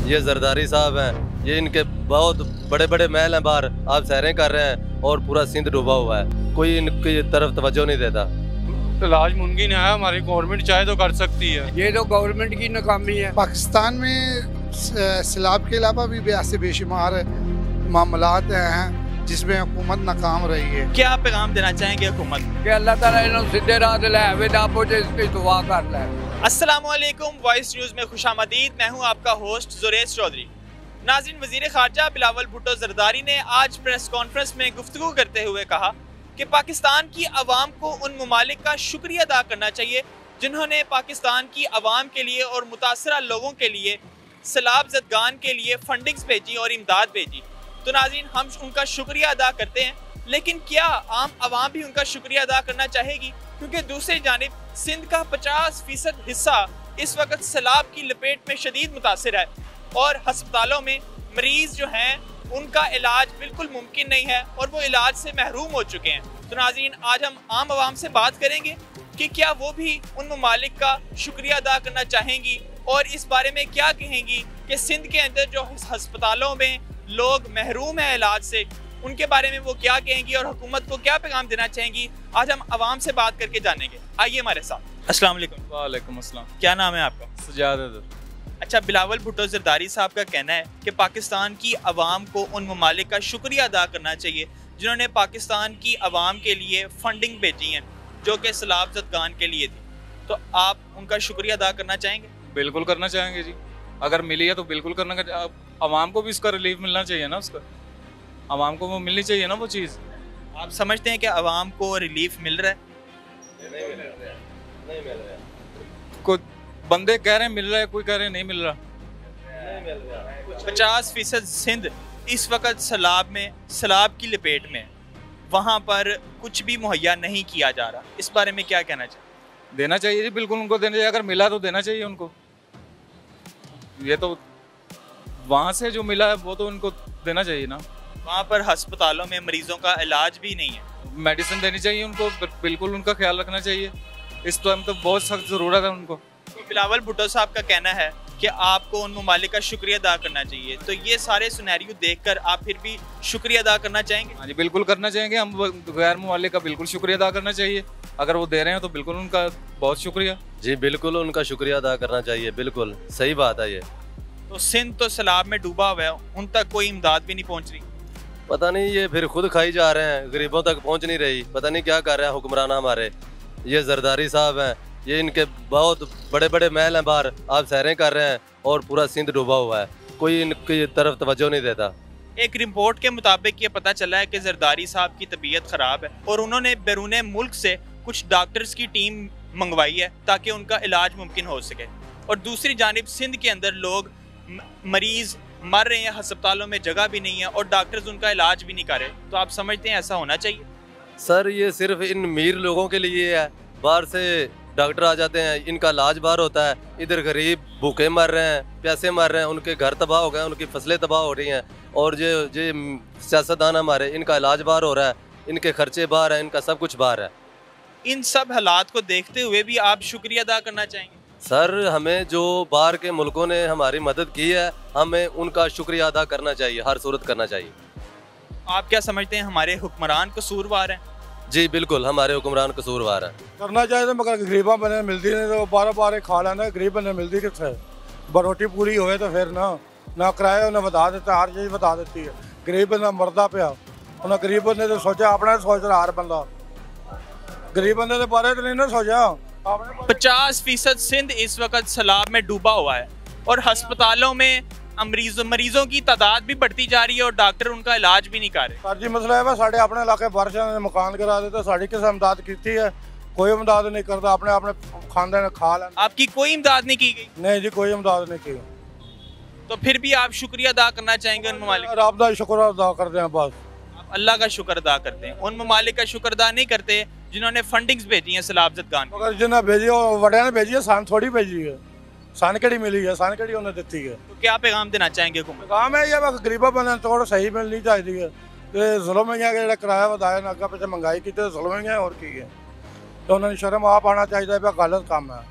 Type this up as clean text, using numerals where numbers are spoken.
ये जरदारी साहब हैं, ये इनके बहुत बड़े बड़े महल हैं बाहर, आप सैरें कर रहे हैं और पूरा सिंध डूबा हुआ है, कोई इनकी तरफ तवज्जो नहीं देता। इलाज मुमकिन है, हमारी गवर्नमेंट चाहे तो कर सकती है। ये तो गवर्नमेंट की नाकामी है। पाकिस्तान में सैलाब के अलावा भी ऐसे बेशुमार मामलात हैं जिसमें हुकूमत नाकाम रही है। क्या पैगाम देना चाहेंगे हुकूमत कि अल्लाह ताला इन्हें सीधे राह ले आवे ना पहुंचे, इसकी दुआ कर ले। अस्सलामुअलैकुम, वॉइस न्यूज़ में खुशामदीद। मैं हूं आपका होस्ट जुरैश चौधरी। नाज़रीन, वज़ीर ख़ारजा बिलावल भुट्टो ज़रदारी ने आज प्रेस कॉन्फ्रेंस में गुफ्तगू करते हुए कहा कि पाकिस्तान की आवाम को उन ममालिक का शुक्रिया अदा करना चाहिए जिन्होंने पाकिस्तान की आवाम के लिए और मुतासरा लोगों के लिए सैलाब ज़दगान के लिए फंडिंग्स भेजी और इमदाद भेजी। तो नाज़रीन, हम उनका शुक्रिया अदा करते हैं, लेकिन क्या आम आवाम भी उनका शुक्रिया अदा करना चाहेगी? क्योंकि दूसरी जानिब सिंध का 50% हिस्सा इस वक्त सैलाब की लपेट में शदीद मुतासिर है और हस्पतालों में मरीज़ जो हैं उनका इलाज बिल्कुल मुमकिन नहीं है और वो इलाज से महरूम हो चुके हैं। तो नाज़रीन, आज हम आम आवाम से बात करेंगे कि क्या वो भी उन ममालिक का शुक्रिया अदा करना चाहेंगी और इस बारे में क्या कहेंगी कि सिंध के अंदर जो हस्पतालों में लोग महरूम हैं इलाज से, उनके बारे में वो क्या कहेंगी और हुकूमत को क्या पैगाम देना चाहेंगी। आज हम आवाम से बात करके जानेंगे। आइए हमारे साथ। अस्सलाम वालेकुम। वालेकुम अस्सलाम। क्या नाम है आपका? सजाद। अच्छा, बिलावल भुट्टो ज़रदारी साहब का कहना है कि पाकिस्तान की आवाम को उन ममालिक का शुक्रिया अदा करना चाहिए जिन्होंने पाकिस्तान की आवाम के लिए फंडिंग भेजी है जो कि सैलाब ज़दगान के लिए थी। तो आप उनका शुक्रिया अदा करना चाहेंगे? बिल्कुल करना चाहेंगे जी, अगर मिली है तो बिल्कुल करना। आवाम को भी इसका रिलीफ मिलना चाहिए ना, उसका आवाम को वो मिलनी चाहिए ना वो चीज़। आप समझते हैं कि आवाम को रिलीफ मिल रहा है? नहीं मिल रहा है। कोई बंदे कह रहे हैं मिल रहा है, कोई कह रहे हैं नहीं मिल रहा। 50% सिंध इस वक्त सैलाब की लपेट में, वहाँ पर कुछ भी मुहैया नहीं किया जा रहा। इस बारे में क्या कहना चाहिए? देना चाहिए जी, बिल्कुल उनको देना चाहिए। अगर मिला तो देना चाहिए उनको। ये तो वहाँ से जो मिला है वो तो उनको देना चाहिए ना। वहाँ पर हस्पतालों में मरीजों का इलाज भी नहीं है। मेडिसिन देनी चाहिए उनको, बिल्कुल उनका ख्याल रखना चाहिए। इस टाइम तो बहुत सख्त ज़रूरत है उनको। तो बिलावल भुट्टो साहब का कहना है कि आपको उन ममालिक का शुक्रिया अदा करना चाहिए। तो ये सारे सिनेरियो देखकर आप फिर भी शुक्रिया अदा करना चाहेंगे? हाँ जी, बिल्कुल करना चाहेंगे हम। गैर ममालिक का बिल्कुल शुक्रिया अदा करना चाहिए। अगर वो दे रहे हैं तो बिल्कुल उनका बहुत शुक्रिया। जी बिल्कुल उनका शुक्रिया अदा करना चाहिए, बिल्कुल सही बात है ये। तो सिंध तो सैलाब में डूबा हुआ है, उन तक कोई इमदाद भी नहीं पहुँच रही। पता नहीं ये फिर खुद खाई जा रहे हैं, गरीबों तक पहुंच नहीं रही। पता नहीं क्या कर रहे हैं हुक्मरान हमारे। ये जरदारी साहब हैं, ये इनके बहुत बड़े बड़े महल हैं बाहर, आप सैरें कर रहे हैं और पूरा सिंध डूबा हुआ है, कोई इनकी तरफ तवज्जो नहीं देता। एक रिपोर्ट के मुताबिक ये पता चला है कि जरदारी साहब की तबीयत ख़राब है और उन्होंने बैरून मुल्क से कुछ डॉक्टर्स की टीम मंगवाई है ताकि उनका इलाज मुमकिन हो सके। और दूसरी जानिब सिंध के अंदर लोग मरीज़ मर रहे हैं, अस्पतालों में जगह भी नहीं है और डॉक्टर्स उनका इलाज भी नहीं कर रहे। तो आप समझते हैं ऐसा होना चाहिए? सर ये सिर्फ इन अमीर लोगों के लिए है, बाहर से डॉक्टर आ जाते हैं, इनका इलाज बाहर होता है। इधर गरीब भूखे मर रहे हैं, प्यासे मर रहे हैं, उनके घर तबाह हो गए, उनकी फसलें तबाह हो रही हैं और जो सियासतदान हमारे, इनका इलाज बाहर हो रहा है, इनके खर्चे बाहर हैं, इनका सब कुछ बाहर है। इन सब हालात को देखते हुए भी आप शुक्रिया अदा करना चाहेंगे? सर हमें जो बाहर के मुल्कों ने हमारी मदद की है, हमें उनका शुक्रिया अदा करना चाहिए, हर सूरत करना चाहिए। आप क्या समझते हैं हमारे हुक्मरान कसूरवार हैं? जी बिल्कुल, हमारे हुक्मरान कसूरवार हैं। करना चाहिए तो मगर गरीबा बने मिलती नहीं तो बार बार खा लेना। गरीब बने मिलती कितने रोटी पूरी होए तो फिर ना किराया उन्हें बता देता, हर चीज़ बता देती है। गरीब बंदा मरदा पिया, उन्हें गरीब बंदे तो सोचा अपना सोच रहा हर बंदा, गरीब बंदे के बारे तो नहीं ना सोचा। 50% सिंध इस वक्त सैलाब में डूबा हुआ है और हस्पतालों में मरीजों की तादाद भी बढ़ती जा रही है और डॉक्टर उनका इलाज भी नहीं कर रहे। सर जी मसला है साढ़े अपने इलाके बारिश ने मकान करा देते, साड़ी किस इमदाद की है? कोई इमदाद नहीं करता, अपने खानदान ने खा लेना। आपकी कोई इमदाद नहीं की गई? नहीं जी, कोई इमदाद नहीं की। तो फिर भी आप शुक्रिया अदा करना चाहेंगे उन ममालिक? रब का शुक्र अदा करते हैं बस। आप अल्लाह का शुक्र अदा करते हैं, उन ममालिक का शुक्र अदा नहीं करते जिन्होंने फंडिंग्स भेजी हैं सैलाब ज़दगान। मगर जिन्हें भेजी वड़िया ने भेजी है, सान थोड़ी भेजी है। सान कड़ी मिली है, सान कड़ी उन्हें दी है। तो क्या पैगाम देना चाहेंगे हुकूमत? पैगाम है ये गरीबा बने थोड़ा सही मिलनी चाहिए। जुल्म है, किराया बताया ना, अगर पीछे महंगाई की जुल्म है और की है, तो उन्होंने शर्म आप आना चाहिए, गलत काम है।